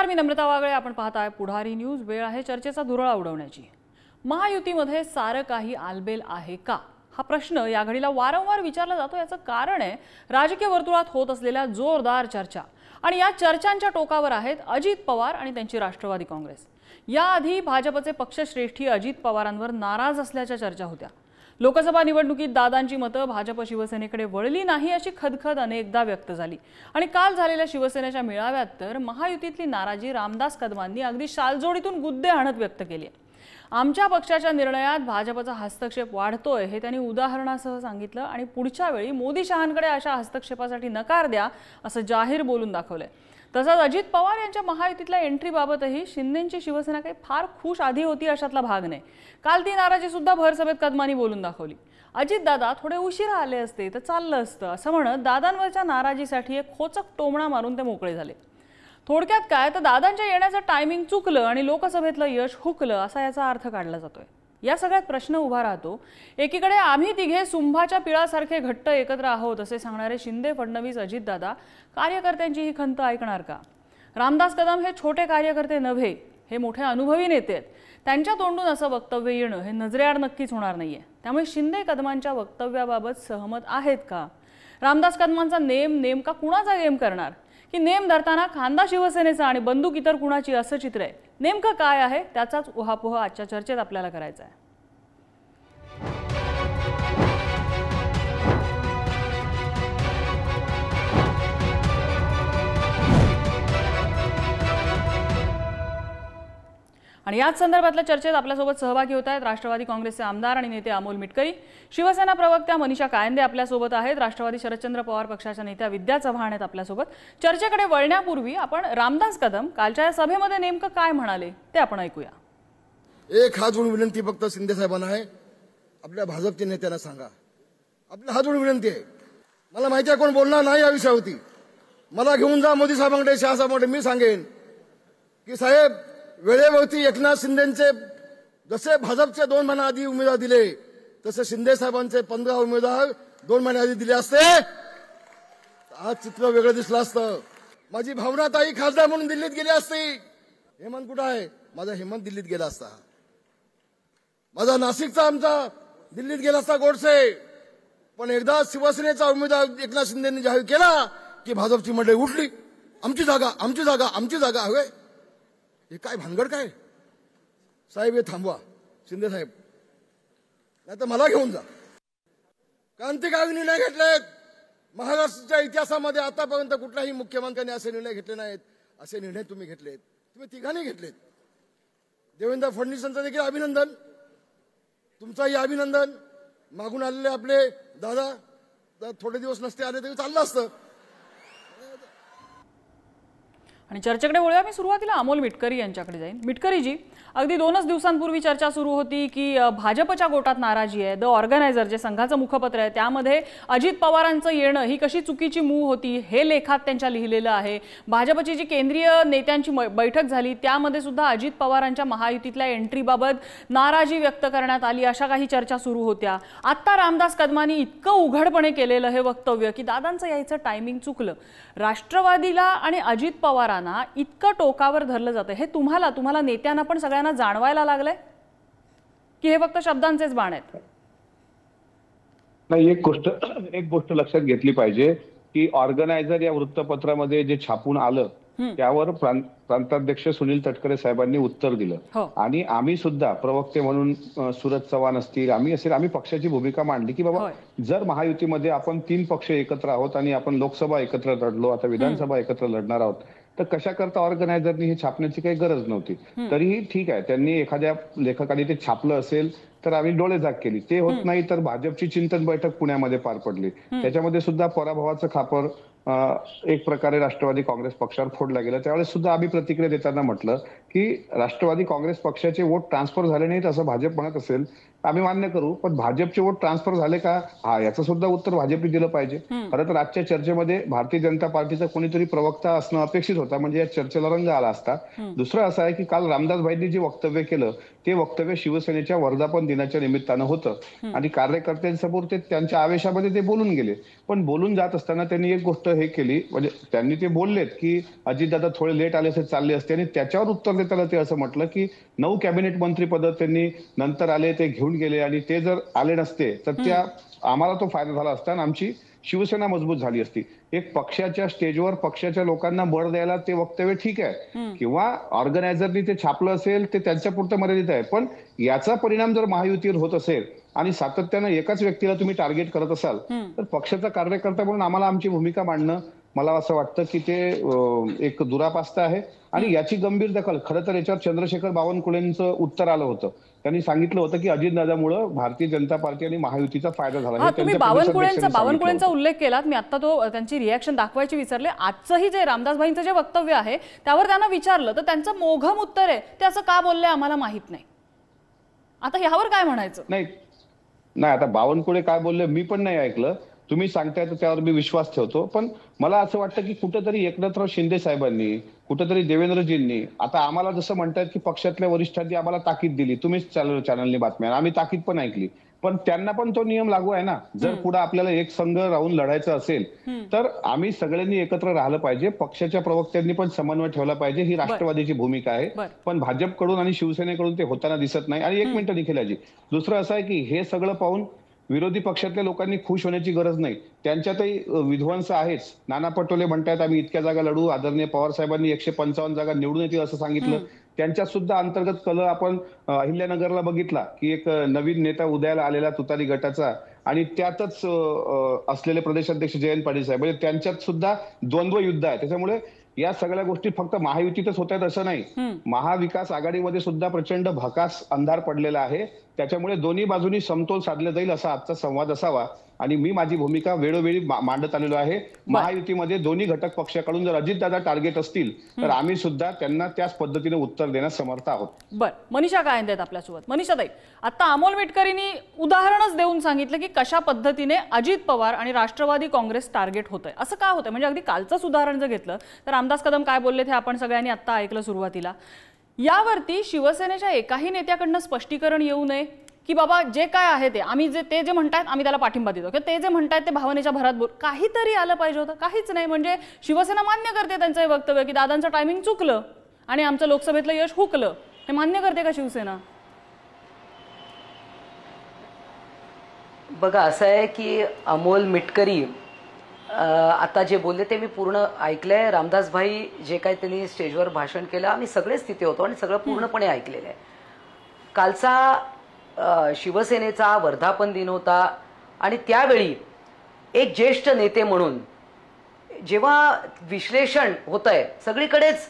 मी नम्रता वागळे. आपण पाहताय पुढारी न्यूज. वेळ आहे चर्चेचा धुरळा उडवण्याची. महायुतीमध्ये सारं काही आलबेल आहे का, हा प्रश्न या घडीला वारंवार विचारला जातो. याचं कारण आहे राजकीय वर्तुळात होत असलेल्या जोरदार चर्चा. आणि या चर्चांच्या टोकावर आहेत अजित पवार आणि त्यांची राष्ट्रवादी काँग्रेस. याआधी भाजपचे पक्षश्रेष्ठी अजित पवारांवर नाराज असल्याच्या चर्चा होत्या. लोकसभा निवडणुकीत दादांची मतं भाजप शिवसेनेकडे वळली नाही अशी खदखद अनेकदा व्यक्त झाली. आणि काल झालेल्या शिवसेनेच्या मेळाव्यात तर महायुतीतली नाराजी रामदास कदमांनी अगदी शालजोडीतून गुद्दे आणत व्यक्त केली. आमच्या पक्षाच्या निर्णयात भाजपचा हस्तक्षेप वाढतोय हे त्यांनी उदाहरणासह सांगितलं. आणि पुढच्या वेळी मोदी शहांकडे अशा हस्तक्षेपासाठी नकार द्या असं जाहीर बोलून दाखवलंय. तसंच अजित पवार यांच्या महायुतीतल्या एंट्रीबाबतही शिंदेंची शिवसेना काही फार खुश आधी होती अशातला भाग नाही. काल ती नाराजी सुद्धा भरसभेत कदमांनी बोलून दाखवली. अजित दादा थोडे उशिरा आले असते तर चाललं असतं असं म्हणत दादांवरच्या नाराजीसाठी एक खोचक टोमणा मारून ते मोकळे झाले. थोडक्यात काय तर दादांच्या येण्याचं टायमिंग चुकलं आणि लोकसभेतलं यश हुकलं असा याचा अर्थ काढला जातोय. या सगळ्यात प्रश्न उभा राहतो, एकीकडे आम्ही तिघे सुंभाच्या पिळासारखे घट्ट एकत्र आहोत असे सांगणारे शिंदे, फडणवीस, अजितदादा कार्यकर्त्यांची ही खंत ऐकणार का? रामदास कदम हे छोटे कार्यकर्ते नव्हे, हे मोठे अनुभवी नेते आहेत. त्यांच्या तोंडून असं वक्तव्य येणं हे नजरेआड नक्कीच होणार नाहीये. त्यामुळे शिंदे कदमांच्या वक्तव्याबाबत सहमत आहेत का? रामदास कदमांचा नेमका कुणाचा गेम करणार? की नेम धरताना खांदा शिवसेनेचा आणि बंदूक इतर कुणाची असं चित्र आहे? नेमकं काय आहे त्याचाच उहापोह आजच्या चर्चेत आपल्याला करायचा आहे. आणि याच संदर्भातल्या चर्चेत आपल्यासोबत सहभागी होत आहेत राष्ट्रवादी काँग्रेसचे आमदार आणि नेते अमोल मिटकरी, शिवसेना प्रवक्त्या मनीषा कायंदे आपल्यासोबत आहेत, राष्ट्रवादी शरदचंद्र पवार पक्षाच्या नेत्या विद्या चव्हाण आहेत आपल्यासोबत. चर्चेकडे वळण्यापूर्वी आपण रामदास कदम कालच्या या सभेमध्ये नेमकं काय म्हणाले ते आपण ऐकूया. एक हात जोडून विनंती फक्त शिंदे साहेबांना आहे, आपल्या भाजपच्या नेत्यांना सांगा, आपल्या हात जोडून विनंती आहे. मला माहिती आहे कोण बोलणार नाही या विषयावरती. मला घेऊन जा मोदी साहेबांकडे, शहा साहेबांकडे. मी सांगेन की साहेब, वेळेवरती एकनाथ शिंदेचे जसे भाजपचे 2 महिने आधी उमेदवार दिले तसे शिंदे साहेबांचे 15 उमेदवार 2 महिने आधी दिले असते, आज चित्र वेगळं दिसलं असतं. माझी भावनाताई खासदार म्हणून दिल्लीत गेली असती. हेमंत कुठं आहे? माझा हेमंत दिल्लीत गेला असता. माझा नाशिकचा आमचा दिल्लीत गेला असता गोडसे. पण एकदा शिवसेनेचा उमेदवार एकनाथ शिंदेनी जाहीर केला की भाजपची मंडळी उठली. आमची जागा, आमची जागा, आमची जागा हवे. हे काय भानगड काय साहेब? हे थांबवा शिंदे साहेब, नाही तर मला घेऊन जा. क्रांतिकारी निर्णय घेतलेत महाराष्ट्राच्या इतिहासामध्ये. आतापर्यंत कुठल्याही मुख्यमंत्र्यांनी असे निर्णय घेतले नाहीत. असे निर्णय तुम्ही घेतलेत, तुम्ही तिघांनी घेतलेत. देवेंद्र फडणवीसांचं देखील अभिनंदन, तुमचंही अभिनंदन. मागून आलेले आपले दादा थोडे दिवस नसते आले तरी चाललं असतं. आणि चर्चेकडे वळूया. मी सुरुवातीला अमोल मिटकरी यांच्याकडे जाईन. मिटकरीजी, अगदी 2च दिवसांपूर्वी चर्चा सुरू होती की भाजपच्या गोटात नाराजी आहे. द ऑर्गनायझर जे संघाचं मुखपत्र आहे त्यामध्ये अजित पवारांचं येणं ही कशी चुकीची मूव होती हे लेखात त्यांच्या लिहिलेलं आहे. भाजपची जी केंद्रीय नेत्यांची बैठक झाली त्यामध्ये सुद्धा अजित पवारांच्या महायुतीतल्या एंट्रीबाबत नाराजी व्यक्त करण्यात आली. अशा काही चर्चा सुरू होत्या. आता रामदास कदमांनी इतकं उघडपणे केलेलं हे वक्तव्य की दादांचं यायचं टायमिंग चुकलं. राष्ट्रवादीला आणि अजित पवारांना इतकं टोकावर धरलं जातं हे तुम्हाला नेत्यांना पण सगळ्यांना जाणवायला लागलंय की हे फक्त शब्दांचेच बाण आहेत? नाही, एक गोष्ट लक्षात घेतली पाहिजे की ऑर्गनायझर या वृत्तपत्रामध्ये जे छापून आलं त्यावर प्रांताध्यक्ष सुनील तटकरे साहेबांनी उत्तर दिलं. आणि आम्ही सुद्धा प्रवक्ते म्हणून सुरज चव्हाण असतील, आम्ही पक्षाची भूमिका मांडली की बाबा जर महायुतीमध्ये आपण 3 पक्ष एकत्र आहोत आणि आपण लोकसभा एकत्र लढलो, आता विधानसभा एकत्र लढणार आहोत, तर कशा करता ऑर्गनायझरनी हे छापण्याची काही गरज नव्हती. तरीही ठीक आहे, त्यांनी एखाद्या लेखकाने ते छापलं असेल तर आम्ही डोळेझाक केली. ते होत नाही तर भाजपची चिंतन बैठक पुण्यामध्ये पार पडली. त्याच्यामध्ये सुद्धा पराभवाचं खापर एक प्रकारे राष्ट्रवादी काँग्रेस पक्षावर फोडला गेला. त्यावेळेस सुद्धा आम्ही प्रतिक्रिया देताना म्हटलं की राष्ट्रवादी काँग्रेस पक्षाचे वोट ट्रान्सफर झाले नाहीत असं भाजप म्हणत असेल आम्ही मान्य करू, पण भाजपचे वोट ट्रान्सफर झाले का हा याचं सुद्धा उत्तर भाजपने दिलं पाहिजे. खरं तर आजच्या चर्चेमध्ये भारतीय जनता पार्टीचा कोणीतरी प्रवक्ता असणं अपेक्षित होता, म्हणजे या चर्चेला रंग आला असता. दुसरं असं आहे की काल रामदास भाईंनी जे वक्तव्य केलं ते वक्तव्य शिवसेनेच्या वर्धापन दिनाच्या निमित्तानं होतं आणि कार्यकर्त्यांसमोर ते त्यांच्या आवेशामध्ये ते बोलून गेले. पण बोलून जात असताना त्यांनी एक गोष्ट हे केली, म्हणजे त्यांनी ते बोललेत की अजितदादा थोडे लेट आले असे चालले असते, आणि त्याच्यावर उत्तर देताना ते असं म्हटलं की 9 कॅबिनेट मंत्रीपद त्यांनी नंतर आले ते घेऊन गेले, आणि ते जर आले नसते तर त्या आम्हाला तो फायदा झाला असता आणि आमची शिवसेना मजबूत झाली असती. एक पक्षाच्या स्टेजवर पक्षाच्या लोकांना बळ द्यायला ते वक्तव्य ठीक आहे, किंवा ऑर्गनायझरनी ते छापलं असेल ते त्यांच्या पुरतं मर्यादित आहे, पण याचा परिणाम जर महायुतीवर होत असेल आणि सातत्यानं एकाच व्यक्तीला तुम्ही टार्गेट करत असाल तर पक्षाचा कार्यकर्ता म्हणून आम्हाला आमची भूमिका मांडणं, मला असं वाटतं की ते एक दुरापास्त आहे. आणि याची गंभीर दखल खरं तर याच्यावर चंद्रशेखर बावनकुळेंचं उत्तर आलं होतं. त्यांनी सांगितलं होतं की अजितदादामुळे भारतीय जनता पार्टी आणि महायुतीचा फायदा झाला. तुम्ही बावनकुळेंचा उल्लेख केलात, मी आता तो त्यांची रिॲक्शन दाखवायची विसरले. आजचंही जे रामदासभाईंचं जे वक्तव्य आहे त्यावर त्यांना विचारलं तर त्यांचं मोघम उत्तर आहे ते असं का बोलले आम्हाला माहित नाही. आता ह्यावर काय म्हणायचं? नाही, आता बावनकुळे काय बोलले मी पण नाही ऐकलं, तुम्ही सांगताय तर त्यावर मी विश्वास ठेवतो. पण मला असं वाटतं की कुठेतरी एकनाथराव शिंदे साहेबांनी, कुठेतरी देवेंद्रजींनी, आता आम्हाला जसं म्हणतायत की पक्षातल्या वरिष्ठांनी आम्हाला ताकीद दिली, तुम्हीच चॅनलनी बातम्या, आम्ही ताकीद पण ऐकली, पण त्यांना पण तो नियम लागू आहे ना. जर पुढे आपल्याला एक संघ राहून लढायचं असेल तर आम्ही सगळ्यांनी एकत्र राहिलं पाहिजे. पक्षाच्या प्रवक्त्यांनी पण समन्वय ठेवला पाहिजे, ही राष्ट्रवादीची भूमिका आहे. पण भाजपकडून आणि शिवसेनेकडून ते होताना दिसत नाही. आणि एक मिनिट निखिलाजी, दुसरं असं आहे की हे सगळं पाहून विरोधी पक्षातल्या लोकांनी खुश होण्याची गरज नाही. त्यांच्यातही विध्वंस आहेच. नाना पटोले म्हणतात आम्ही इतक्या जागा लढू, आदरणीय पवार साहेबांनी 155 जागा निवडून येतील असं सांगितलं. त्यांच्यात सुद्धा अंतर्गत कल आपण अहिल्यानगरला बघितला की एक नवीन नेता उदयाला आलेला तुतारी गटाचा, आणि त्यातच असलेले प्रदेशाध्यक्ष जयंत पाटील साहेब, म्हणजे त्यांच्यात सुद्धा द्वंद्व युद्ध आहे. त्याच्यामुळे या सगळ्या गोष्टी फक्त महायुतीतच होत आहेत असं नाही, महाविकास आघाडीमध्ये सुद्धा प्रचंड भकास अंधार पडलेला आहे. त्याच्यामुळे दोन्ही बाजूनी समतोल साधला जाईल असा आजचा संवाद असावा. आणि मी माझी भूमिका वेळोवेळी मांडत आलेलो आहे. महायुतीमध्ये दोन्ही घटक पक्षाकडून जर अजितदादा टार्गेट असतील तर आम्ही सुद्धा त्यांना त्याच पद्धतीने उत्तर देण्यास समर्थ आहोत. बरं, मनीषा काय आहेत आपल्यासोबत. मनीषाताई, आता अमोल मिटकरींनी उदाहरणच देऊन सांगितलं की कशा पद्धतीने अजित पवार आणि राष्ट्रवादी काँग्रेस टार्गेट होतंय. असं का होतंय? म्हणजे अगदी कालचंच उदाहरण जर घेतलं तर रामदास कदम काय बोलले ते आपण सगळ्यांनी आता ऐकलं सुरुवातीला. यावरती शिवसेनेच्या एकाही नेत्याकडनं स्पष्टीकरण येऊ नये की बाबा जे काय आहे ते आम्ही ते जे म्हणतात आम्ही त्याला पाठिंबा देतो, किंवा ते जे म्हणतात ते भावनेच्या भरात बोल, काहीतरी आलं पाहिजे होतं. काहीच नाही. म्हणजे शिवसेना मान्य करते त्यांचं हे वक्तव्य की दादांचं टायमिंग चुकलं आणि आमचं लोकसभेतलं यश हुकलं, हे मान्य करते का शिवसेना? बघा, असं आहे की अमोल मिटकरी आता जे बोलले ते मी पूर्ण ऐकलंय. रामदास भाई जे काही त्यांनी स्टेजवर भाषण केलं आम्ही सगळेच तिथे होतो आणि सगळं पूर्णपणे ऐकलेलं आहे. कालचा शिवसेनेचा वर्धापन दिन होता आणि त्यावेळी एक ज्येष्ठ नेते म्हणून जेव्हा विश्लेषण होत आहे, सगळीकडेच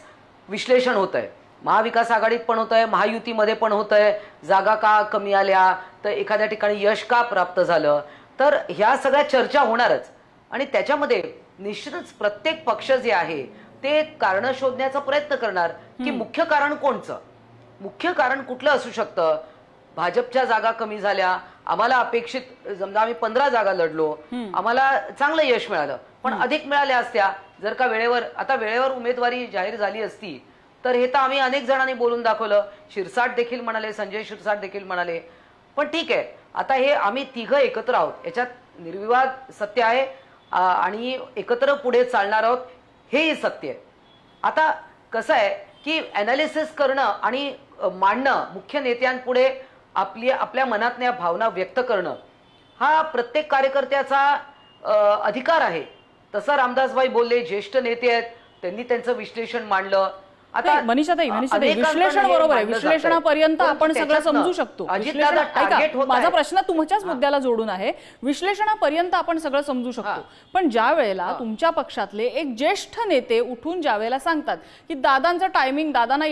विश्लेषण होत आहे, महाविकास आघाडीत पण होत आहे, महायुतीमध्ये पण होत आहे, जागा का कमी आल्या, तर एखाद्या ठिकाणी यश का प्राप्त झालं, तर ह्या सगळ्या चर्चा होणारच. आणि त्याच्यामध्ये निश्चितच प्रत्येक पक्ष जे आहे ते कारण शोधण्याचा प्रयत्न करणार की मुख्य कारण कोणचं, मुख्य कारण कुठलं असू शकतं. भाजपच्या जागा कमी झाल्या, आम्हाला अपेक्षित, समजा आम्ही 15 जागा लढलो, आम्हाला चांगलं यश मिळालं, पण अधिक मिळाल्या असत्या जर का वेळेवर उमेदवारी जाहीर झाली असती तर हे तर आम्ही अनेक जणांनी बोलून दाखवलं. शिरसाट देखील म्हणाले, संजय शिरसाट देखील म्हणाले. पण ठीक आहे, आता हे आम्ही तिघं एकत्र आहोत, याच्यात निर्विवाद सत्य आहे आणि एकत्र पुढे चालणार आहोत, हेही सत्य आहे. आता कसं आहे की ॲनालिसिस करणं आणि मांडणं, मुख्य नेत्यांपुढे आपल्या मनातल्या भावना व्यक्त करणं हा प्रत्येक कार्यकर्त्याचा अधिकार आहे. तसं रामदासभाई बोलले, ज्येष्ठ नेते आहेत, त्यांनी त्यांचं विश्लेषण मांडलं. आता मनीषाताई, विश्लेषण बरोबर आहे, विश्लेषणापर्यंत आपण सगळं समजू शकतो. माझा प्रश्न तुमच्याच मुद्द्याला जोडून आहे. विश्लेषणापर्यंत आपण सगळं समजू शकतो, पण ज्या वेळेला तुमच्या पक्षातले एक ज्येष्ठ नेते उठून ज्या वेळेला सांगतात की दादांचं टायमिंग, दादांना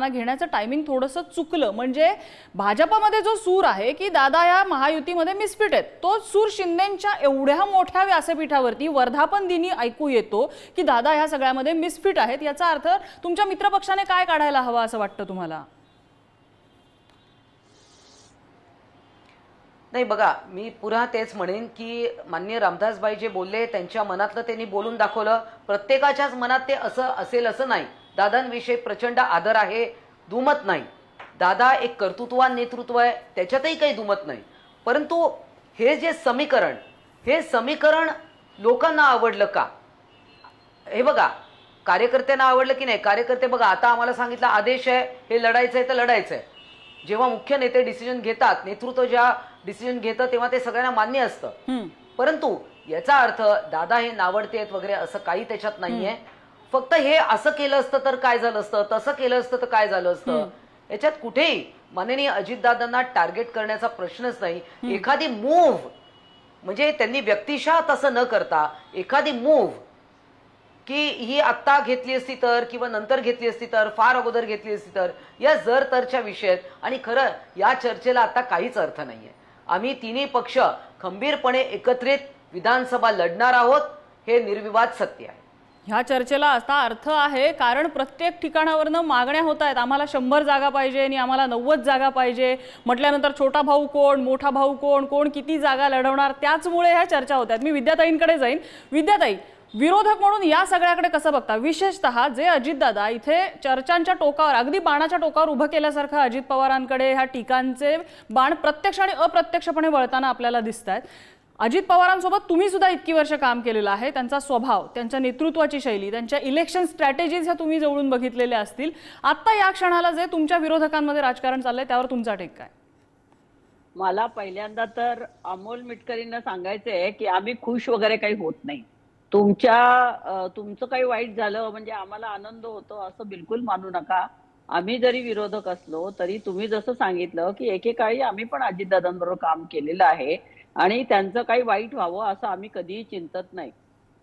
घेण्याचं टायमिंग थोडंसं चुकलं, म्हणजे भाजपमध्ये जो सूर आहे की दादा या महायुतीमध्ये मिसफिट आहेत, तो सूर शिंदेच्या एवढ्या मोठ्या व्यासपीठावरती वर्धापन दिनी ऐकू येतो की दादा ह्या सगळ्यामध्ये मिसफिट आहेत. याचा अर्थ तुमच्या मित्रपक्षाने काय काढायला हवा असं वाटतं तुम्हाला? नाही, बघा, मी पुन्हा तेच म्हणेन की माननीय रामदासभाई जे बोलले त्यांच्या मनातलं त्यांनी बोलून दाखवलं. प्रत्येकाच्याच मनात ते असं असेल असं नाही. दादांविषयी प्रचंड आदर आहे, दुमत नाही. दादा एक कर्तृत्ववान नेतृत्व आहे, त्याच्यातही काही दुमत नाही. परंतु हे जे समीकरण लोकांना आवडलं का, हे बघा, कार्यकर्त्यांना आवडलं की नाही, कार्यकर्ते बघा आता आम्हाला सांगितलं आदेश आहे, हे लढायचंय तर लढायचंय. जेव्हा मुख्य नेते डिसिजन घेतात, नेतृत्व जेव्हा डिसिजन घेतं तेव्हा ते सगळ्यांना मान्य असतं. परंतु याचा अर्थ दादा हे नावडतेत वगैरे असं काही त्याच्यात नाहीये. फक्त हे असं केलं असतं तर काय झालं असतं, तसं केलं असतं तर काय झालं असतं, याच्यात कुठेही माननीय अजितदादांना टार्गेट करण्याचा प्रश्नच नाही. एखादी मूव्ह म्हणजे त्यांनी व्यक्तिशः तसं न करता एखादी मूव्ह की ही आत्ता घेतली असती तर किंवा नंतर घेतली असती तर, फार अगोदर घेतली असती तर, या जर तरच्या विषयात. आणि खरं या चर्चेला आता काहीच अर्थ नाहीये. आम्ही तिन्ही पक्ष खंबीरपणे एकत्रित विधानसभा लढणार आहोत, हे निर्विवाद सत्य आहे. ह्या चर्चेला असा अर्थ आहे कारण प्रत्येक ठिकाणावरनं मागण्या होत आहेत, आम्हाला 100 जागा पाहिजे आणि आम्हाला 90 जागा पाहिजे म्हटल्यानंतर छोटा भाऊ कोण, मोठा भाऊ कोण, कोण किती जागा लढवणार, त्याचमुळे ह्या चर्चा होत आहेत. मी विद्याताईंकडे जाईन. विद्याताई, विरोधक म्हणून या सगळ्याकडे कसं बघता, विशेषतः जे अजितदादा इथे चर्चांच्या टोकावर, अगदी बाणाच्या टोकावर उभं केल्यासारखं अजित पवारांकडे ह्या टीकांचे बाण प्रत्यक्ष आणि अप्रत्यक्षपणे वळताना आपल्याला दिसत आहेत. अजित पवारांसोबत तुम्ही सुद्धा इतकी वर्ष काम केलेलं आहे, त्यांचा स्वभाव, त्यांच्या नेतृत्वाची शैली, त्यांच्या इलेक्शन स्ट्रॅटेजीज ह्या तुम्ही जवळून बघितलेल्या असतील. आता या क्षणाला जे तुमच्या विरोधकांमध्ये राजकारण चाललंय त्यावर तुमचा टेक काय? मला पहिल्यांदा तर अमोल मिटकरींना सांगायचंय की आम्ही खुश वगैरे काही होत नाही. तुमचं काही वाईट झालं म्हणजे आम्हाला आनंद होतो असं बिलकुल मानू नका. आम्ही जरी विरोधक असलो तरी तुम्ही जसं सांगितलं की एकेकाळी आम्ही पण अजितदादांबरोबर काम केलेलं आहे आणि त्यांचं काही वाईट व्हावं असं आम्ही कधीही चिंतत नाही.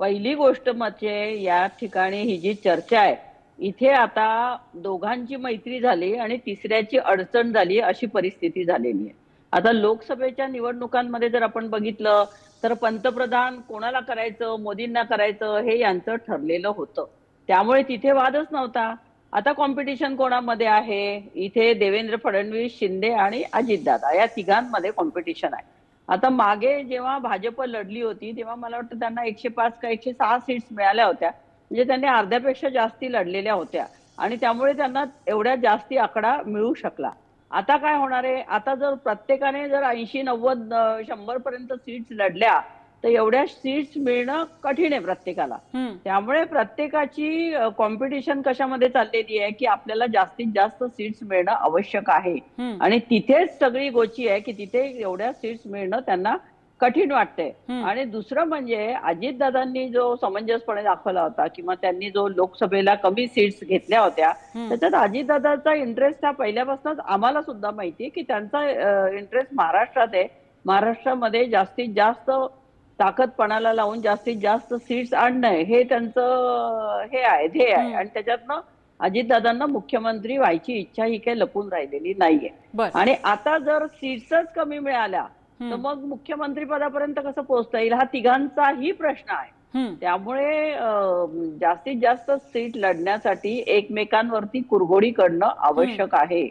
पहिली गोष्ट म्हणजे या ठिकाणी ही जी चर्चा आहे, इथे आता दोघांची मैत्री झाली आणि तिसऱ्याची अडचण झाली अशी परिस्थिती झालेली आहे. आता लोकसभेच्या निवडणुकांमध्ये जर आपण बघितलं तर पंतप्रधान कोणाला करायचं, मोदींना करायचं हे यांचं ठरलेलं होतं, त्यामुळे तिथे वादच नव्हता. आता कॉम्पिटिशन कोणामध्ये आहे, इथे देवेंद्र फडणवीस, शिंदे आणि अजितदादा या तिघांमध्ये कॉम्पिटिशन आहे. आता मागे जेव्हा भाजप लढली होती तेव्हा मला वाटतं त्यांना 105 का 106 सीट्स मिळाल्या होत्या, म्हणजे त्यांनी अर्ध्यापेक्षा जास्ती लढलेल्या होत्या आणि त्यामुळे त्यांना एवढ्या जास्ती आकडा मिळू शकला. आता काय होणार आहे, आता जर प्रत्येकाने जर 80, 90, 100 पर्यंत सीट्स लढल्या तर एवढ्या सीट्स मिळणं कठीण आहे प्रत्येकाला. त्यामुळे प्रत्येकाची कॉम्पिटिशन कशामध्ये चाललेली आहे की आपल्याला जास्तीत जास्त सीट्स मिळणं आवश्यक आहे आणि तिथेच सगळी गोची आहे की तिथे एवढ्या सीट्स मिळणं त्यांना कठीण वाटतंय. आणि दुसरं म्हणजे अजितदादांनी जो समंजसपणे दाखवला होता किंवा त्यांनी जो लोकसभेला कमी सीट्स घेतल्या होत्या त्याच्यात अजितदादाचा इंटरेस्ट हा पहिल्यापासूनच आम्हाला सुद्धा माहितीये की त्यांचा इंटरेस्ट महाराष्ट्रात आहे. महाराष्ट्रामध्ये जास्तीत जास्त ताकद पणाला लावून जास्तीत जास्त सीट्स आणणं हे त्यांचं हे आहे, ध्येय आहे आणि त्याच्यातनं अजितदादांना मुख्यमंत्री व्हायची इच्छा ही काही लपून राहिलेली नाहीये. आणि आता जर सीट्सच कमी मिळाल्या तर मग मुख्यमंत्री पदापर्यंत कसं पोहोचता येईल हा तिघांचाही प्रश्न आहे. त्यामुळे जास्तीत जास्त सीट लढण्यासाठी एकमेकांवरती कुरघोडी करणं आवश्यक आहे.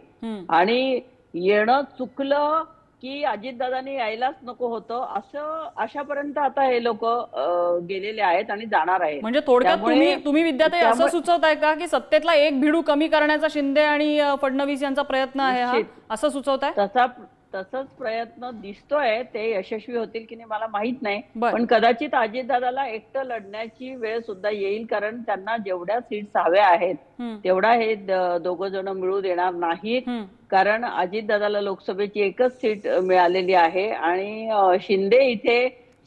आणि येणं चुकलं की अजितदादांनी यायलाच नको होतं असं अशापर्यंत आता हे लोक गेलेले आहेत आणि जाणार आहेत. म्हणजे थोडक्यात तुम्ही विद्यार्थी असं सुचवताय का की सत्तेतला एक भिडू कमी करण्याचा शिंदे आणि फडणवीस यांचा प्रयत्न आहे हा, असं सुचवताय? तसंच प्रयत्न दिसतोय. ते यशस्वी होतील की नाही मला माहित नाही, पण कदाचित अजितदादाला एकटं लढण्याची वेळ सुद्धा येईल कारण त्यांना जेवढ्या सीट्स हव्या आहेत तेवढा हे दोघं जण मिळू देणार नाहीत. कारण अजितदादाला लोकसभेची एकच सीट मिळालेली आहे आणि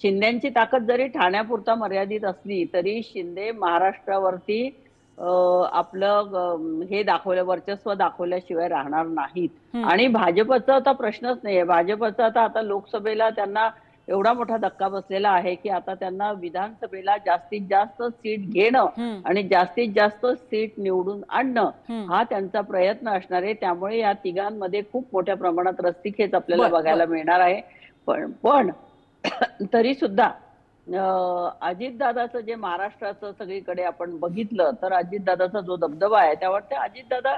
शिंदेची ताकद जरी ठाण्यापुरता मर्यादित असली तरी शिंदे महाराष्ट्रावरती आपलं हे वर्चस्व दाखवल्याशिवाय राहणार नाहीत. आणि भाजपचा आता प्रश्नच नाहीये. भाजपचा आता लोकसभेला त्यांना एवढा मोठा धक्का बसलेला आहे की आता त्यांना विधानसभेला जास्तीत जास्त सीट घेणं आणि जास्तीत जास्त सीट निवडून आणणं हा त्यांचा प्रयत्न असणार आहे. त्यामुळे या तिघांमध्ये खूप मोठ्या प्रमाणात रस्सीखेच आपल्याला बघायला मिळणार आहे. पण तरी सुद्धा अजितदादाचं जे महाराष्ट्राचं सगळीकडे आपण बघितलं तर अजितदादाचा जो दबदबा आहे त्यावर अजितदादा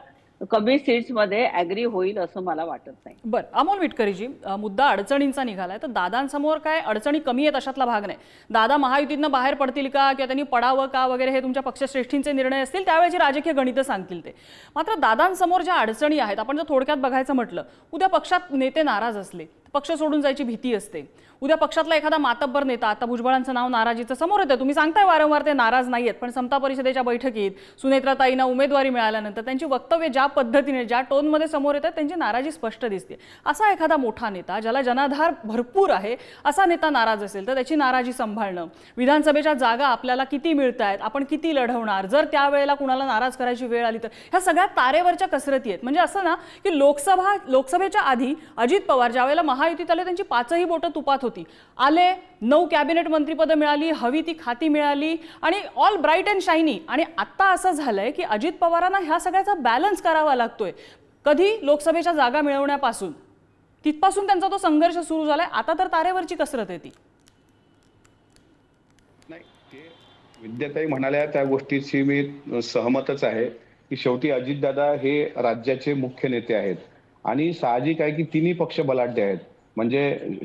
कमी सीट्स मध्ये ऍग्री होईल असं मला वाटत नाही. बरं, अमोल मिटकरीजी, मुद्दा अडचणींचा निघालाय तर दादांसमोर काय अडचणी कमी आहेत अशातला भाग नाही. दादा महायुतीतनं बाहेर पडतील का किंवा त्यांनी पडावं का वगैरे हे तुमच्या पक्षश्रेष्ठींचे निर्णय असतील, त्यावेळेची राजकीय गणितं सांगतील ते. मात्र दादांसमोर ज्या अडचणी आहेत आपण जर थोडक्यात बघायचं म्हटलं, उद्या पक्षात नेते नाराज असले पक्ष सोडून जायची भीती असते. उद्या पक्षातला एखादा मातब्बर नेता, आता भुजबळांचं नाव नाराजीचं समोर येतं, तुम्ही सांगताय वारंवार ते नाराज नाहीयेत, पण समता परिषदेच्या बैठकीत सुनेत्राताईंना उमेदवारी मिळाल्यानंतर त्यांची वक्तव्य ज्या पद्धतीने ज्या टोनमध्ये समोर येतात त्यांची नाराजी स्पष्ट दिसते. असा एखादा मोठा नेता ज्याला जनाधार भरपूर आहे असा नेता नाराज असेल तर त्याची नाराजी सांभाळणं, विधानसभेच्या जागा आपल्याला किती मिळतायत, आपण किती लढवणार, जर त्यावेळेला कुणाला नाराज करायची वेळ आली तर, ह्या सगळ्या तारेवरच्या कसरती आहेत. म्हणजे असं ना की लोकसभेच्या आधी अजित पवार ज्यावेळेला महायुतीत आले त्यांची 5ही बोटं तुपात होती. आले, 9 कॅबिनेट मंत्रीपदं मिळाली, हवी ती खाती मिळाली आणि ऑल ब्राईट अँड शायनी. आणि आता असं झालंय की अजित पवारांना ह्या सगळ्याचा बॅलन्स करावा लागतोय. कधी लोकसभेच्या जागा मिळवण्यापासून तिथपासून त्यांचा तो संघर्ष सुरू झालाय. आता तर तारेवरची कसरत आहे ती. नाही, ते विद्याताई म्हणाल्या त्या गोष्टीशी मी सहमतच आहे की शेवटी अजितदादा हे राज्याचे मुख्य नेते आहेत आणि साहजिक आहे की तिन्ही पक्ष बलाढ्य आहेत. म्हणजे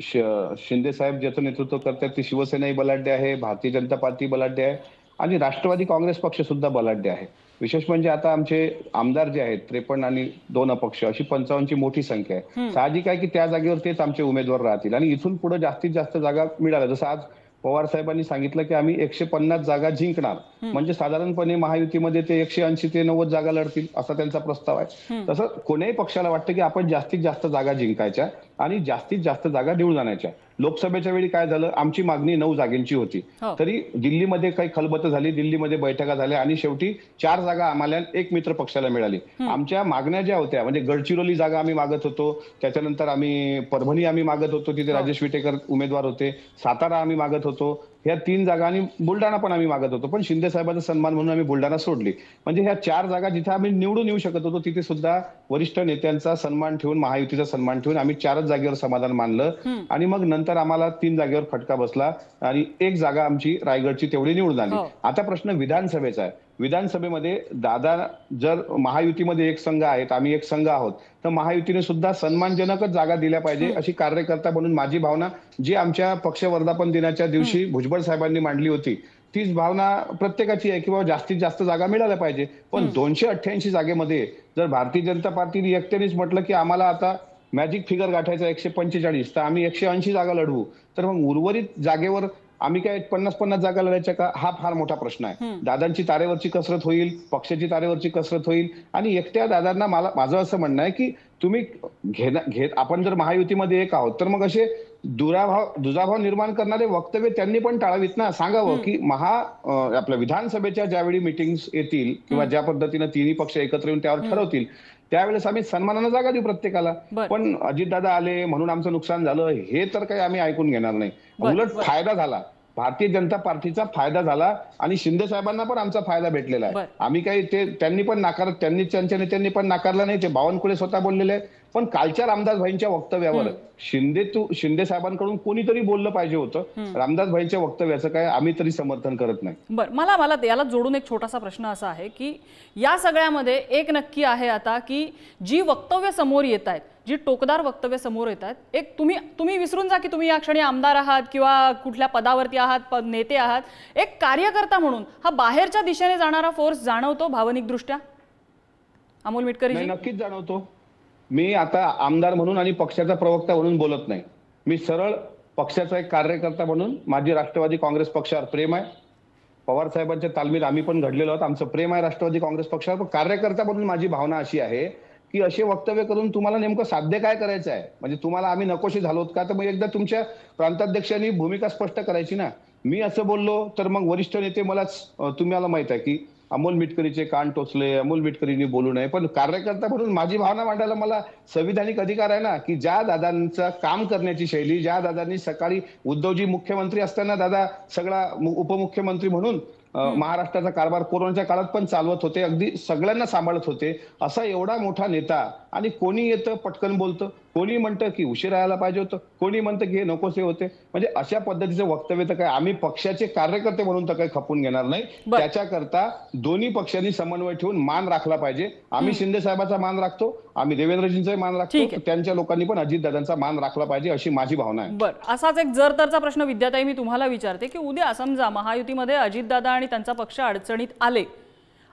शिंदे साहेब ज्याचं नेतृत्व करतात ती शिवसेनाही बलाढ्य आहे, भारतीय जनता पार्टी बलाढ्य आहे आणि राष्ट्रवादी काँग्रेस पक्ष सुद्धा बलाढ्य आहे. विशेष म्हणजे आता आमचे आमदार जे आहेत 53 आणि 2 अपक्ष अशी 55ची मोठी संख्या आहे. साहजिक आहे की त्या जागेवर तेच आमचे उमेदवार राहतील आणि इथून पुढे जास्तीत जास्त जागा मिळाल्या. जसं आज पवार साहेबांनी सांगितलं की आम्ही 150 जागा जिंकणार, म्हणजे साधारणपणे महायुतीमध्ये ते 180 ते 90 जागा लढतील असा त्यांचा प्रस्ताव आहे. तसं कोण्याही पक्षाला वाटतं की आपण जास्तीत जास्त जागा जिंकायच्या आणि जास्तीत जास्त जागा निवडून आणायच्या. लोकसभेच्या वेळी काय झालं, आमची मागणी 9 जागांची होती, तरी दिल्लीमध्ये काही खलबतं झाली, दिल्लीमध्ये बैठका झाल्या आणि शेवटी 4 जागा आम्हाला 1 मित्र पक्षाला मिळाली. आमच्या मागण्या ज्या होत्या म्हणजे गडचिरोली जागा आम्ही मागत होतो, त्याच्यानंतर आम्ही परभणी आम्ही मागत होतो, तिथे राजेश विटेकर उमेदवार होते, सातारा आम्ही मागत होतो, ह्या 3 जागा आणि बुलढाणा पण आम्ही मागत होतो, पण शिंदे साहेबांचा सन्मान म्हणून आम्ही बुलढाणा सोडली. म्हणजे ह्या 4 जागा जिथे आम्ही निवडून येऊ शकत होतो तिथे सुद्धा वरिष्ठ नेत्यांचा सन्मान ठेवून, महायुतीचा सन्मान ठेवून आम्ही 4च जागेवर समाधान मानलं आणि मग नंतर आम्हाला 3 जागेवर फटका बसला आणि 1 जागा आमची रायगडची तेवढी निवडून आली. आता प्रश्न विधानसभेचा आहे. विधानसभेमध्ये दादा जर महायुतीमध्ये एक संघ आहेत, आम्ही एक संघ आहोत, तर महायुतीने सुद्धा सन्मानजनकच जागा दिल्या पाहिजे अशी कार्यकर्ता म्हणून माझी भावना जी आमच्या पक्ष वर्धापन दिनाच्या दिवशी भुजबळ साहेबांनी मांडली होती तीच भावना प्रत्येकाची आहे की बाबा जास्तीत जास्त जागा मिळाल्या पाहिजे. पण 288 जागेमध्ये जर भारतीय जनता पार्टीने एकट्यानेच म्हटलं की आम्हाला आता मॅजिक फिगर गाठायचा 145 तर आम्ही 180 जागा लढवू, तर मग उर्वरित जागेवर आम्ही काय 50-50 जागा लढायच्या का, हा फार मोठा प्रश्न आहे. दादांची तारेवरची कसरत होईल, पक्षाची तारेवरची कसरत होईल आणि एकट्या दादांना माझं असं म्हणणं आहे की तुम्ही आपण जर महायुतीमध्ये एक आहोत तर मग असे दुजाभाव निर्माण करणारे वक्तव्य त्यांनी पण टाळावीत ना. सांगावं की आपल्या विधानसभेच्या ज्यावेळी मिटिंग्स येतील किंवा ज्या पद्धतीने तिन्ही पक्ष एकत्र येऊन त्यावर ठरवतील त्यावेळेस आम्ही सन्मानानं जागा देऊ प्रत्येकाला. पण अजितदादा आले म्हणून आमचं नुकसान झालं हे तर काही आम्ही ऐकून घेणार नाही. उलट फायदा झाला, भारतीय जनता पार्टीचा फायदा झाला आणि शिंदे साहेबांना पण आमचा फायदा भेटलेला आहे. आम्ही काही त्यांनी पण त्यांच्या नेत्यांनी पण नाकारलं नाही, ते बावनकुळे स्वतः बोललेले आहे. पण कालच्या रामदास भाईंच्या वक्तव्यावर शिंदे साहेबांकडून कोणीतरी बोललं पाहिजे होतं. रामदास भाईंच्या वक्तव्याचं काय आम्ही तरी समर्थन करत नाही. बरं, मला याला जोडून एक छोटासा प्रश्न असा आहे की या सगळ्यामध्ये एक नक्की आहे आता की जी वक्तव्य समोर येत आहेत, जी टोकदार वक्तव्य समोर येत आहेत, एक तुम्ही विसरून जा की तुम्ही या क्षणी आमदार आहात किंवा कुठल्या पदावरती आहात, नेते आहात, एक कार्यकर्ता म्हणून हा बाहेरच्या दिशेने जाणारा फोर्स जाणवतो भावनिकदृष्ट्या? अमोल मिटकरी नक्कीच जाणवतो. मी आता आमदार म्हणून आणि पक्षाचा प्रवक्ता म्हणून बोलत नाही, मी सरळ पक्षाचा एक कार्यकर्ता म्हणून माझी राष्ट्रवादी काँग्रेस पक्षावर प्रेम आहे. पवार साहेबांच्या तालमीत आम्ही पण घडलेलो आहोत, आमचं प्रेम आहे राष्ट्रवादी काँग्रेस पक्षावर. पण कार्यकर्ता म्हणून माझी भावना अशी आहे की असे वक्तव्य करून तुम्हाला नेमकं साध्य काय करायचं आहे, म्हणजे तुम्हाला आम्ही नकोशी झालोत का, तर मग एकदा तुमच्या प्रांताध्यक्षांनी भूमिका स्पष्ट करायची ना. मी असं बोललो तर मग वरिष्ठ नेते तुम्हाला माहित आहे की अमोल मिटकरीचे कान टोचले, अमोल मिटकरींनी बोलू नये. पण कार्यकर्ता म्हणून माझी भावना मांडायला मला संविधानिक अधिकार आहे ना, की ज्या दादांचं काम करण्याची शैली, ज्या दादांनी सकाळी उद्धवजी मुख्यमंत्री असताना दादा सगळा उपमुख्यमंत्री म्हणून महाराष्ट्राचा कारभार कोरोनाच्या काळात पण चालवत होते, अगदी सगळ्यांना सांभाळत होते, असा एवढा मोठा नेता आणि कोणी येतं पटकन बोलतं, कोणी म्हणतं की उशिरा यायला पाहिजे होतं, कोणी म्हणतं की हे नकोसे होते. म्हणजे अशा पद्धतीचं वक्तव्य तर काय आम्ही पक्षाचे कार्यकर्ते म्हणून तर काही खपून घेणार नाही. त्याच्याकरता दोन्ही पक्षांनी समन्वय ठेवून मान राखला पाहिजे. आम्ही शिंदे साहेबांचा मान राखतो, आम्ही देवेंद्रजींचा मान राखतो, त्यांच्या लोकांनी पण अजितदादांचा मान राखला पाहिजे अशी माझी भावना आहे. बरं, असाच एक जर तरचा प्रश्न विद्याताई मी तुम्हाला विचारते की उद्या समजा महायुतीमध्ये अजितदादा आणि त्यांचा पक्ष अडचणीत आले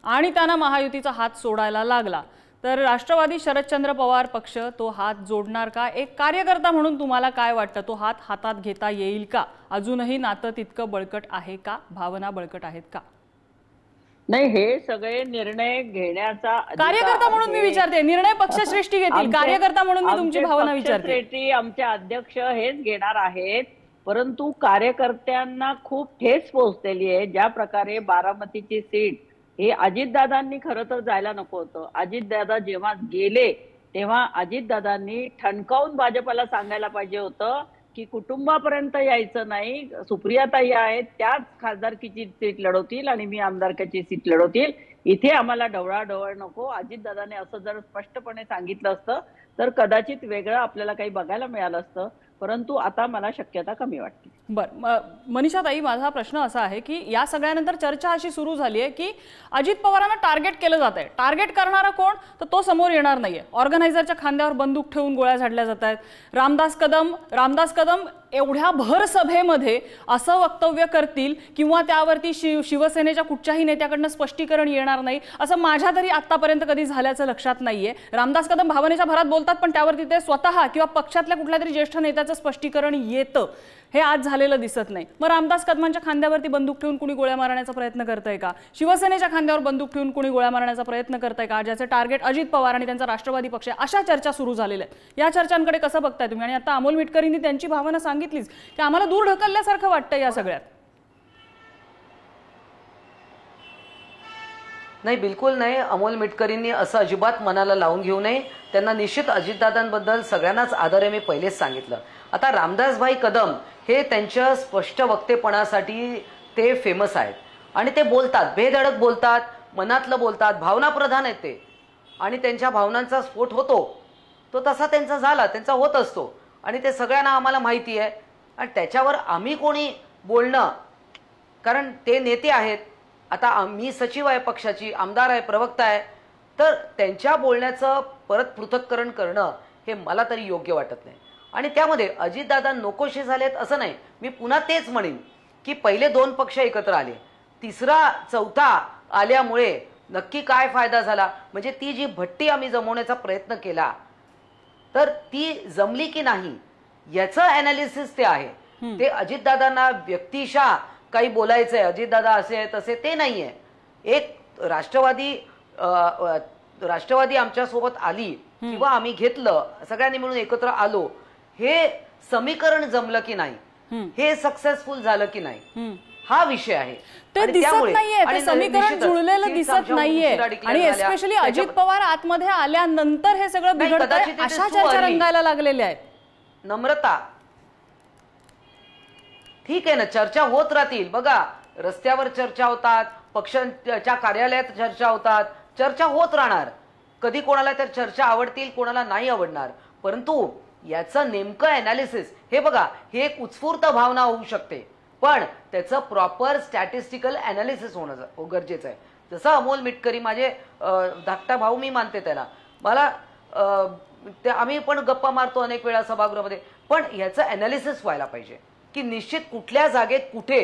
आणि त्यांना महायुतीचा हात सोडायला लागला तर राष्ट्रवादी शरदचंद्र पवार पक्ष तो हात जोडणार का? एक कार्यकर्ता म्हणून तुम्हाला काय वाटतं, तो हात हातात घेता येईल का? अजूनही नातं तितकं बळकट आहे का? भावना बळकट आहेत का? नाही, हे सगळे निर्णय घेण्याचा कार्यकर्ता म्हणून मी विचारते, निर्णय पक्षश्रेष्ठी घेतील, कार्यकर्ता म्हणून मी तुमची भावना विचारते. आमचे अध्यक्ष हेच घेणार आहेत, परंतु कार्यकर्त्यांना खूप ठेस पोहोचलेली आहे. ज्या प्रकारे बारामतीची सीट हे अजितदादांनी खरं तर जायला नको होतं. अजितदादा जेव्हा गेले तेव्हा अजितदादांनी ठणकावून भाजपला सांगायला पाहिजे होतं की कुटुंबापर्यंत यायचं नाही, सुप्रियाताई आहेत त्याच खासदारकीची सीट लढवतील आणि मी आमदारकीची सीट लढवतील, इथे आम्हाला ढवळाढवळ नको. अजितदादाने असं जर स्पष्टपणे सांगितलं असतं तर कदाचित वेगळं आपल्याला काही बघायला मिळालं असतं, परंतु आता मला शक्यता कमी वाटते. बरं, मनीषाताई, माझा प्रश्न असा आहे की या सगळ्यानंतर चर्चा अशी सुरू झाली आहे की अजित पवारांना टार्गेट केलं जात आहे. टार्गेट करणारा कोण, तर तो समोर येणार नाहीये. ऑर्गनायझरच्या खांद्यावर बंदूक ठेवून गोळ्या झाडल्या जात आहेत. रामदास कदम एवढ्या भर सभेमध्ये असं वक्तव्य करतील किंवा त्यावरती शिवसेनेच्या कुठच्याही नेत्याकडनं स्पष्टीकरण येणार नाही असं माझ्या तरी आतापर्यंत कधी झाल्याचं लक्षात नाहीये. रामदास कदम भावनेच्या भरात बोलतात, पण त्यावरती ते स्वतः किंवा पक्षातल्या कुठल्या तरी ज्येष्ठ नेत्याचं स्पष्टीकरण येतं, हे आज झालेलं दिसत नाही. मग रामदास कदमांच्या खांद्यावरती बंदूक ठेवून कुणी गोळ्या मारण्याचा प्रयत्न करतंय का? शिवसेनेच्या खांद्यावर बंदूक ठेवून कुणी गोळ्या मारण्याचा प्रयत्न करतंय का, ज्याचे टार्गेट अजित पवार आणि त्यांचा राष्ट्रवादी पक्ष आहे? अशा चर्चा सुरू झालेल्या आहेत. या चर्चांकडे कसं बघताय तुम्ही? आणि आता अमोल मिटकरींनी त्यांची भावना सांगितलीच की आम्हाला दूर ढकलल्यासारखं वाटतं या सगळ्यात. नाही, बिलकुल नाही. अमोल मिटकरींनी असं अजिबात मनाला लावून घेऊ नये. त्यांना निश्चित अजितदादांबद्दल सगळ्यांनाच आदर आहे, मी पहिलेच सांगितलं. आता रामदासभाई कदम हे त्यांच्या स्पष्ट वक्तेपणासाठी ते फेमस आहेत आणि ते बोलतात, बेधडक बोलतात, मनातलं बोलतात, भावनाप्रधान आहेत ते. आणि त्यांच्या भावनांचा स्फोट होतो, तो तसा त्यांचा झाला, त्यांचा होत असतो आणि ते सगळ्यांना आम्हाला माहिती आहे. आणि त्याच्यावर आम्ही कोणी बोलणं, कारण ते नेते आहेत. आता मी सचिव आहे पक्षाची, आमदार आहे, प्रवक्ता आहे, तर त्यांच्या बोलण्याचं परत पृथक्करण करणं हे मला तरी योग्य वाटत नाही. आणि त्यामध्ये अजितदादा नकोशे झालेत असं नाही. मी पुन्हा तेच म्हणेन की पहिले 2 पक्ष एकत्र आले, तिसरा चौथा आल्यामुळे नक्की काय फायदा झाला? म्हणजे ती जी भट्टी आम्ही जमवण्याचा प्रयत्न केला तर ती जमली की नाही याचं ॲनालिसिस ते आहे. ते अजितदादांना व्यक्तिशः काही बोलायचंय, अजितदादा असे आहे तसे ते नाहीये. एक राष्ट्रवादी आमच्यासोबत आली किंवा आम्ही घेतलं, सगळ्यांनी मिळून एकत्र आलो, हे समीकरण जमलं की नाही, हे सक्सेसफुल झालं की नाही, हा विषय आहे. ते दिसत नाहीये, ते समीकरण जुळलेलं दिसत नाहीये. आणि एस्पेशली अजित पवार आतमध्ये आल्यानंतर हे सगळं बिघडतंय, अशा चर्चा रंगायला लागलेल्या आहेत. नम्रता, ठीक आहे ना, चर्चा होत राहतील. बघा, रस्त्यावर चर्चा होतात, पक्षाच्या कार्यालयात चर्चा होतात, चर्चा होत राहणार. कधी कोणाला त्या चर्चा आवडतील, कोणाला नाही आवडणार, परंतु याचं नेमकं ॲनालिसिस हे बघा, हे एक उत्स्फूर्त भावना होऊ शकते, पण त्याचं प्रॉपर स्टॅटिस्टिकल ॲनालिसिस होणं गरजेचं आहे. जसं अमोल मिटकरी माझे धाकटा भाऊ, मी मानते त्याला, मला आम्ही पण गप्पा मारतो अनेक वेळा सभागृहामध्ये, पण याचं ॲनालिसिस व्हायला पाहिजे की निश्चित कुठल्या जागेत कुठे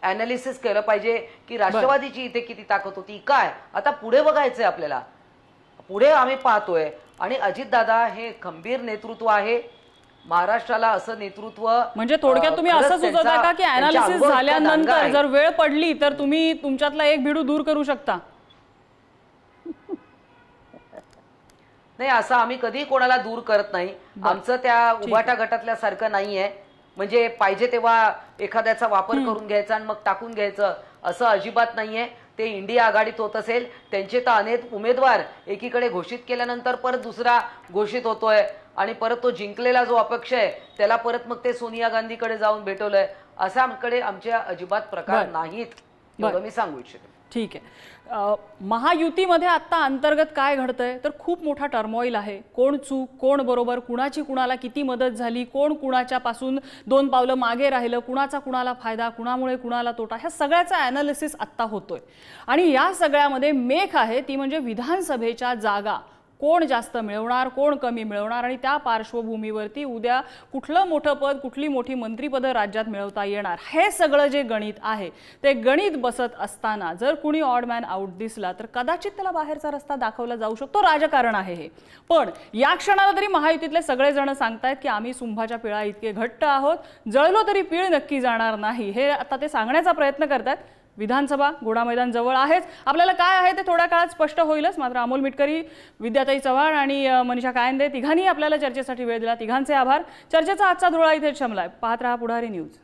ॲनालिसिस केलं पाहिजे की राष्ट्रवादीची इथे किती ताकद होती, काय आता पुढे बघायचंय आपल्याला. पुढे आम्ही पाहतोय आणि अजितदादा हे खंबीर नेतृत्व आहे. महाराष्ट्राला असं नेतृत्व, म्हणजे थोडक्यात तुम्ही असं सुचवता का की ॲनालिसिस झाल्यानंतर जर वेळ पडली तर तुम्ही तुमच्यातला एक भिडू दूर करू शकता? नाही, असं आम्ही कधी कोणाला दूर करत नाही. आमचं त्या उभाटा गटातल्या सारखं नाहीये, म्हणजे पाहिजे तेव्हा एखाद्याचा वापर करून घ्यायचा आणि मग टाकून घ्यायचं असं अजिबात नाहीये. ते इंडिया आघाडीत होत असेल, त्यांचे तर अनेक उमेदवार एकीकडे घोषित केल्यानंतर परत दुसरा घोषित होतोय आणि परत तो जिंकलेला जो अपक्ष आहे त्याला परत मग ते सोनिया गांधीकडे जाऊन भेटवलंय, असाकडे आमच्या अजिबात प्रकार नाहीत, एवढं मी सांगू इच्छितो. ठीक आहे. महायुतीमध्ये आता अंतर्गत काय घडतंय तर खूप मोठा टर्मॉइल आहे. कोण चूक, कोण बरोबर, कुणाची कुणाला किती मदत झाली, कोण कुणाच्या पासून 2 पावलं मागे राहिलं, कुणाचा कुणाला फायदा, कुणामुळे कुणाला तोटा, ह्या सगळ्याचा ॲनालिसिस आत्ता होतोय. आणि या सगळ्यामध्ये मेख आहे ती म्हणजे विधानसभेच्या जागा कोण जास्त मिळवणार, कोण कमी मिळवणार आणि त्या पार्श्वभूमीवरती उद्या कुठलं मोठं पद, कुठली मोठी मंत्रिपदं राज्यात मिळवता येणार, हे सगळं जे गणित आहे ते गणित बसत असताना जर कुणी ऑड मॅन आउट दिसला तर कदाचित त्याला बाहेरचा रस्ता दाखवला जाऊ शकतो. राजकारण आहे हे. पण या क्षणाला तरी महायुतीतले सगळेजण सांगतायत की आम्ही सुंभाच्या पिळा इतके घट्ट आहोत, जळलो तरी पीळ नक्की जाणार नाही, हे आता ते सांगण्याचा प्रयत्न करतात. विधानसभा घोडा मैदान जवळ आहेच. आपल्याला काय आहे ते थोड्या काळात स्पष्ट होईलच. मात्र अमोल मिटकरी, विद्याताई चव्हाण आणि मनीषा कायंदे तिघांनी आपल्याला चर्चेसाठी वेळ दिला. तिघांचे आभार. चर्चेचा आजचा धुळा इथेच शमलाय. पाहत रहा पुढारी न्यूज.